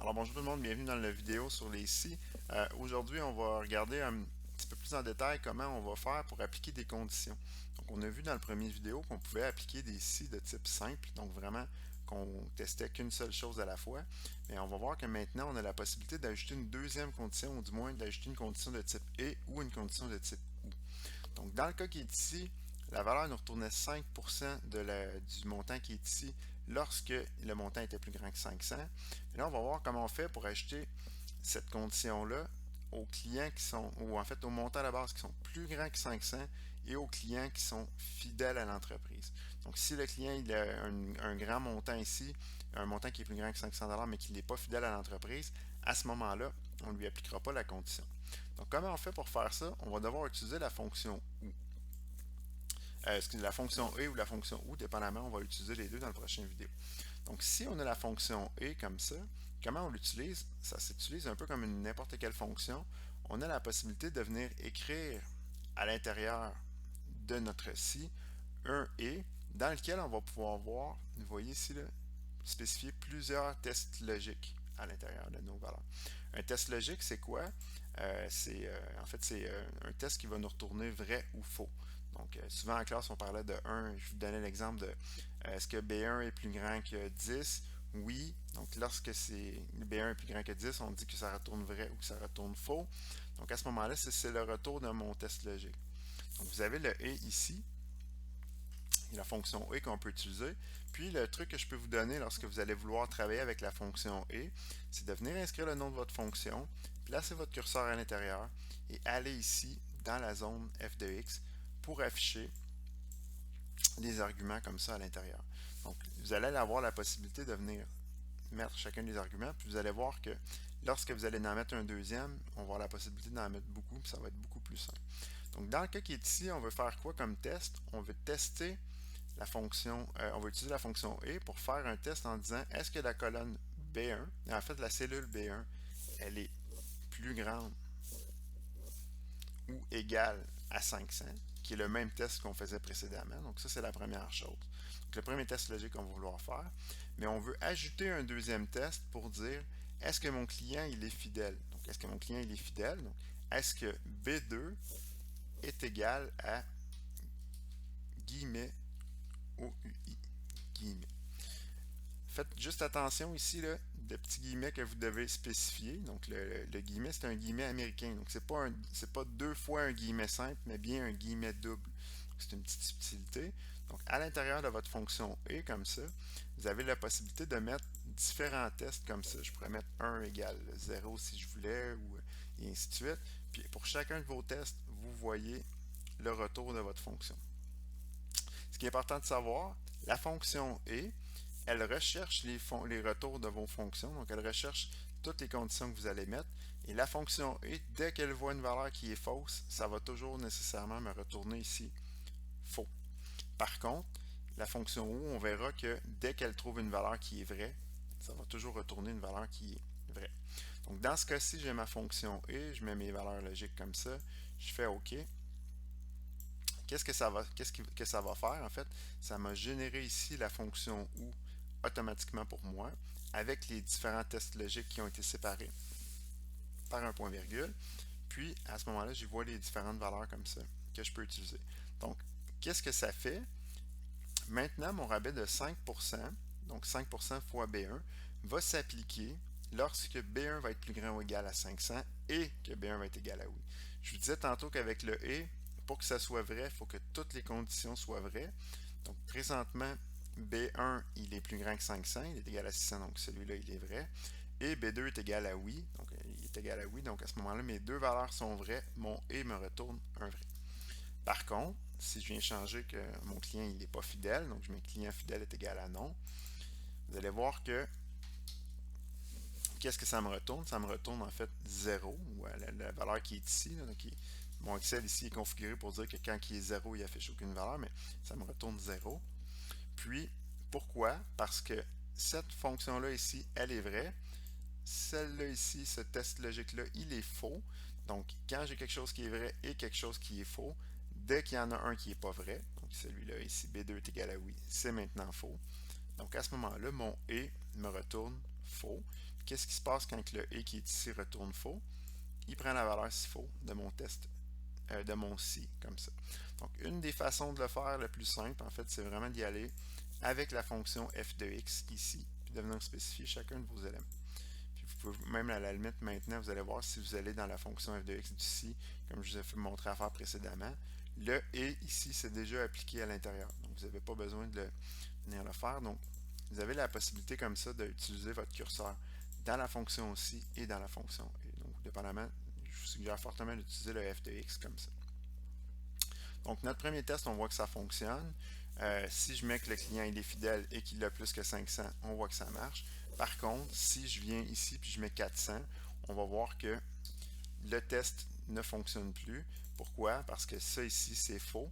Alors bonjour tout le monde, bienvenue dans la vidéo sur les si. Aujourd'hui, on va regarder un petit peu plus en détail comment on va faire pour appliquer des conditions. Donc on a vu dans la première vidéo qu'on pouvait appliquer des si de type simple, donc vraiment qu'on testait qu'une seule chose à la fois. Mais on va voir que maintenant on a la possibilité d'ajouter une deuxième condition, ou du moins d'ajouter une condition de type et ou une condition de type ou. Donc dans le cas qui est ici, la valeur nous retournait 5% du montant qui est ici lorsque le montant était plus grand que 500. Et là, on va voir comment on fait pour ajouter cette condition-là aux clients qui sont, ou en fait aux montants à la base qui sont plus grands que 500 et aux clients qui sont fidèles à l'entreprise. Donc si le client il a un grand montant ici, un montant qui est plus grand que 500 mais qu'il n'est pas fidèle à l'entreprise, à ce moment-là, on ne lui appliquera pas la condition. Donc comment on fait pour faire ça? On va devoir utiliser la fonction OU. La fonction et ou la fonction OU, dépendamment, on va utiliser les deux dans la prochaine vidéo. Donc, si on a la fonction et comme ça, comment on l'utilise? Ça s'utilise un peu comme n'importe quelle fonction. On a la possibilité de venir écrire à l'intérieur de notre si un et dans lequel on va pouvoir voir, vous voyez ici, là, spécifier plusieurs tests logiques à l'intérieur de nos valeurs. Un test logique, c'est quoi? En fait, c'est un test qui va nous retourner vrai ou faux. Donc, souvent en classe, on parlait de 1. Je vous donnais l'exemple de est-ce que B1 est plus grand que 10? Oui. Donc, lorsque B1 est plus grand que 10, on dit que ça retourne vrai ou que ça retourne faux. Donc, à ce moment-là, c'est le retour de mon test logique. Donc, vous avez le et ici, la fonction et qu'on peut utiliser. Puis le truc que je peux vous donner lorsque vous allez vouloir travailler avec la fonction et, c'est de venir inscrire le nom de votre fonction, placer votre curseur à l'intérieur et aller ici dans la zone f de x pour afficher les arguments comme ça à l'intérieur. Donc vous allez avoir la possibilité de venir mettre chacun des arguments, puis vous allez voir que lorsque vous allez en mettre un deuxième, on va avoir la possibilité d'en mettre beaucoup, puis ça va être beaucoup plus simple. Donc dans le cas qui est ici, on veut faire quoi comme test? On veut tester la fonction, on va utiliser la fonction et pour faire un test en disant est-ce que la colonne B1, en fait la cellule B1, elle est plus grande ou égale à 500, qui est le même test qu'on faisait précédemment. Donc ça, c'est la première chose. Donc le premier test logique qu'on va vouloir faire. Mais on veut ajouter un deuxième test pour dire est-ce que mon client il est fidèle? Donc est-ce que mon client il est fidèle? Donc est-ce que B2 est égal à guillemets OUI guillemets. Faites juste attention ici, là, de petits guillemets que vous devez spécifier. Donc, le guillemet, c'est un guillemet américain. Donc, c'est pas deux fois un guillemet simple, mais bien un guillemet double. C'est une petite subtilité. Donc, à l'intérieur de votre fonction et, comme ça, vous avez la possibilité de mettre différents tests comme ça. Je pourrais mettre 1 égale 0 si je voulais, et ainsi de suite. Puis, pour chacun de vos tests, vous voyez le retour de votre fonction. Ce qui est important de savoir, la fonction et, elle recherche les retours de vos fonctions. Donc, elle recherche toutes les conditions que vous allez mettre. Et la fonction et, dès qu'elle voit une valeur qui est fausse, ça va toujours nécessairement me retourner ici faux. Par contre, la fonction ou, on verra que dès qu'elle trouve une valeur qui est vraie, ça va toujours retourner une valeur qui est vraie. Donc, dans ce cas-ci, j'ai ma fonction et, je mets mes valeurs logiques comme ça, je fais OK. Qu'est-ce que ça va faire? En fait, ça m'a généré ici la fonction ou automatiquement pour moi avec les différents tests logiques qui ont été séparés par un point virgule. Puis, à ce moment-là, j'y vois les différentes valeurs comme ça que je peux utiliser. Donc, qu'est-ce que ça fait? Maintenant, mon rabais de 5%, donc 5% fois B1, va s'appliquer lorsque B1 va être plus grand ou égal à 500 et que B1 va être égal à oui. Je vous disais tantôt qu'avec le et, pour que ça soit vrai, il faut que toutes les conditions soient vraies. Donc, présentement, B1, il est plus grand que 500, il est égal à 600, donc celui-là, il est vrai. Et B2 est égal à oui, donc il est égal à oui, donc à ce moment-là, mes deux valeurs sont vraies, mon et me retourne un vrai. Par contre, si je viens changer que mon client il n'est pas fidèle, donc je mets client fidèle est égal à non, vous allez voir que qu'est-ce que ça me retourne? Ça me retourne en fait 0, ou la valeur qui est ici. Là, mon Excel ici est configuré pour dire que quand il est 0, il affiche aucune valeur, mais ça me retourne 0. Puis, pourquoi? Parce que cette fonction-là ici, elle est vraie. Celle-là ici, ce test logique-là, il est faux. Donc, quand j'ai quelque chose qui est vrai et quelque chose qui est faux, dès qu'il y en a un qui n'est pas vrai, donc celui-là ici, B2 est égal à oui, c'est maintenant faux. Donc, à ce moment-là, mon et me retourne faux. Qu'est-ce qui se passe quand le et qui est ici retourne faux? Il prend la valeur si faux de mon test, de mon si, comme ça. Donc, une des façons de le faire le plus simple, en fait, c'est vraiment d'y aller avec la fonction f de x ici, puis de venir spécifier chacun de vos éléments. Puis vous pouvez même à la limite maintenant, vous allez voir si vous allez dans la fonction f de x du si, comme je vous ai montré à faire précédemment, le et ici, c'est déjà appliqué à l'intérieur. Donc, vous n'avez pas besoin de venir le faire. Donc, vous avez la possibilité comme ça d'utiliser votre curseur dans la fonction aussi et dans la fonction et. Donc, dépendamment, je vous suggère fortement d'utiliser le f de x comme ça. Donc, notre premier test, on voit que ça fonctionne. Si je mets que le client il est fidèle et qu'il a plus que 500, on voit que ça marche. Par contre, si je viens ici et je mets 400, on va voir que le test ne fonctionne plus. Pourquoi? Parce que ça ici, c'est faux.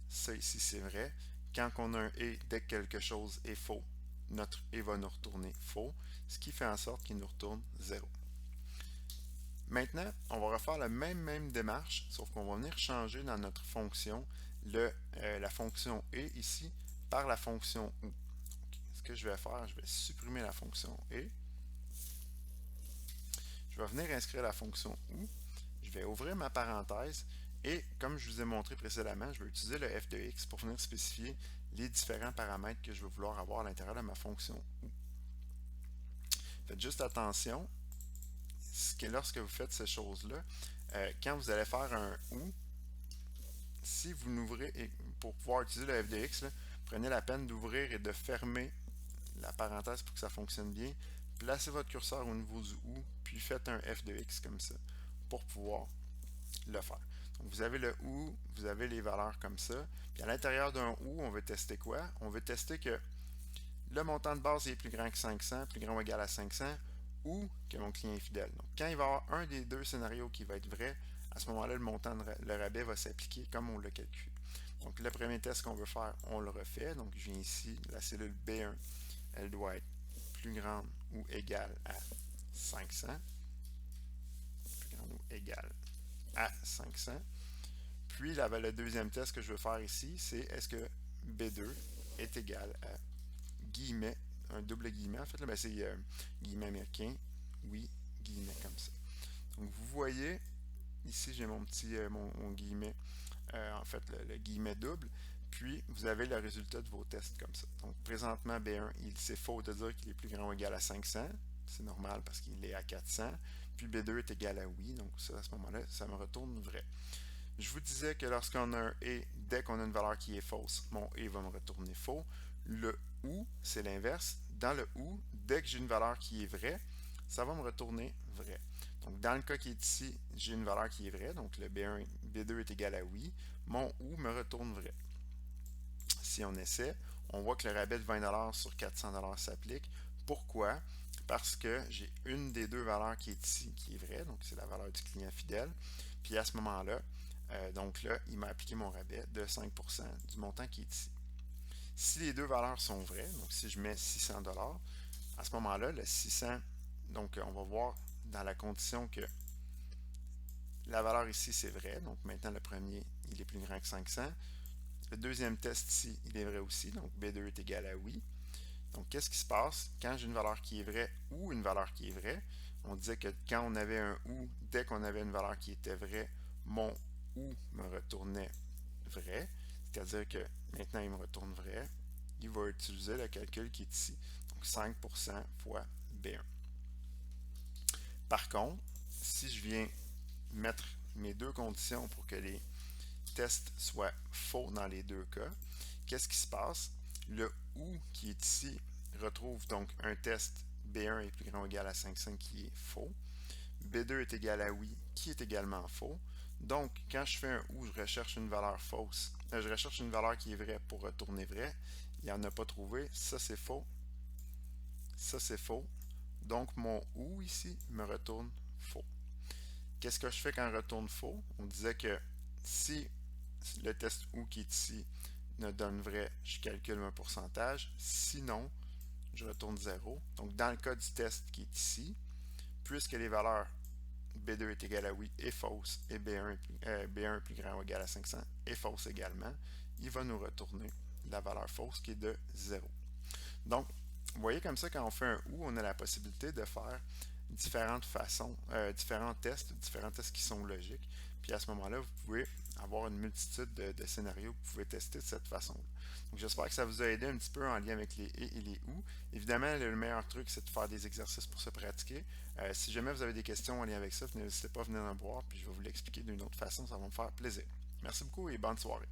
Ça ici, c'est vrai. Quand on a un et, dès que quelque chose est faux, notre et va nous retourner faux, ce qui fait en sorte qu'il nous retourne 0. Maintenant, on va refaire la même démarche, sauf qu'on va venir changer dans notre fonction la fonction et ici par la fonction ou. Donc, ce que je vais faire, je vais supprimer la fonction et. Je vais venir inscrire la fonction ou. Je vais ouvrir ma parenthèse et comme je vous ai montré précédemment, je vais utiliser le f de x pour venir spécifier les différents paramètres que je vais vouloir avoir à l'intérieur de ma fonction ou. Faites juste attention, lorsque vous faites ces choses-là, quand vous allez faire un ou, si vous n'ouvrez, et pour pouvoir utiliser le f de x, là, prenez la peine d'ouvrir et de fermer la parenthèse pour que ça fonctionne bien. Placez votre curseur au niveau du ou, puis faites un f de x comme ça pour pouvoir le faire. Donc vous avez le ou, vous avez les valeurs comme ça. Puis à l'intérieur d'un ou, on veut tester quoi? On veut tester que le montant de base est plus grand que 500, plus grand ou égal à 500, ou que mon client est fidèle. Donc quand il va y avoir un des deux scénarios qui va être vrai, à ce moment-là, le montant le rabais va s'appliquer comme on l'a calculé. Donc le premier test qu'on veut faire, on le refait. Donc je viens ici, la cellule B1, elle doit être plus grande ou égale à 500. Plus grande ou égale à 500. Puis le deuxième test que je veux faire ici, c'est est-ce que B2 est égal à guillemets, un double guillemet, en fait, là, ben c'est guillemet américain, oui, guillemet comme ça. Donc vous voyez, ici j'ai mon petit mon guillemet, en fait le guillemet double, puis vous avez le résultat de vos tests comme ça. Donc présentement B1, c'est faux de dire qu'il est plus grand ou égal à 500, c'est normal parce qu'il est à 400, puis B2 est égal à oui, donc ça à ce moment-là, ça me retourne vrai. Je vous disais que lorsqu'on a un et, dès qu'on a une valeur qui est fausse, mon et va me retourner faux. Le ou, c'est l'inverse. Dans le ou, dès que j'ai une valeur qui est vraie, ça va me retourner vrai. Donc, dans le cas qui est ici, j'ai une valeur qui est vraie, donc le B1, B2 est égal à oui. Mon ou me retourne vrai. Si on essaie, on voit que le rabais de 20$ sur 400$ s'applique. Pourquoi? Parce que j'ai une des deux valeurs qui est ici, qui est vraie, donc c'est la valeur du client fidèle. Puis à ce moment-là, donc là, il m'a appliqué mon rabais de 5% du montant qui est ici. Si les deux valeurs sont vraies, donc si je mets 600$, à ce moment-là, le 600, donc on va voir dans la condition que la valeur ici, c'est vrai. Donc maintenant, le premier, il est plus grand que 500. Le deuxième test ici, il est vrai aussi. Donc B2 est égal à oui. Donc qu'est-ce qui se passe quand j'ai une valeur qui est vraie ou une valeur qui est vraie? On disait que quand on avait un ou, dès qu'on avait une valeur qui était vraie, mon ou me retournait vrai. C'est-à-dire que maintenant, il me retourne vrai. Il va utiliser le calcul qui est ici. Donc 5% fois B1. Par contre, si je viens mettre mes deux conditions pour que les tests soient faux dans les deux cas, qu'est-ce qui se passe? Le ou qui est ici retrouve donc un test B1 est plus grand ou égal à 500 qui est faux. B2 est égal à oui qui est également faux. Donc, quand je fais un ou, je recherche une valeur fausse. Je recherche une valeur qui est vraie pour retourner vrai. Il n'y en a pas trouvé. Ça, c'est faux. Ça, c'est faux. Donc, mon ou ici me retourne faux. Qu'est-ce que je fais quand je retourne faux? On disait que si le test ou qui est ici ne donne vrai, je calcule un pourcentage. Sinon, je retourne 0. Donc, dans le cas du test qui est ici, puisque les valeurs B2 est égal à oui est fausse et B1 est plus grand ou égal à 500 est fausse également, il va nous retourner la valeur fausse qui est de 0. Donc, Vous voyez comme ça, quand on fait un ou, on a la possibilité de faire différentes façons, différents tests qui sont logiques. Puis à ce moment-là, vous pouvez avoir une multitude de scénarios que vous pouvez tester de cette façon-là. Donc j'espère que ça vous a aidé un petit peu en lien avec les et les ou. Évidemment, le meilleur truc, c'est de faire des exercices pour se pratiquer. Si jamais vous avez des questions en lien avec ça, n'hésitez pas à venir en voir, puis je vais vous l'expliquer d'une autre façon, ça va me faire plaisir. Merci beaucoup et bonne soirée.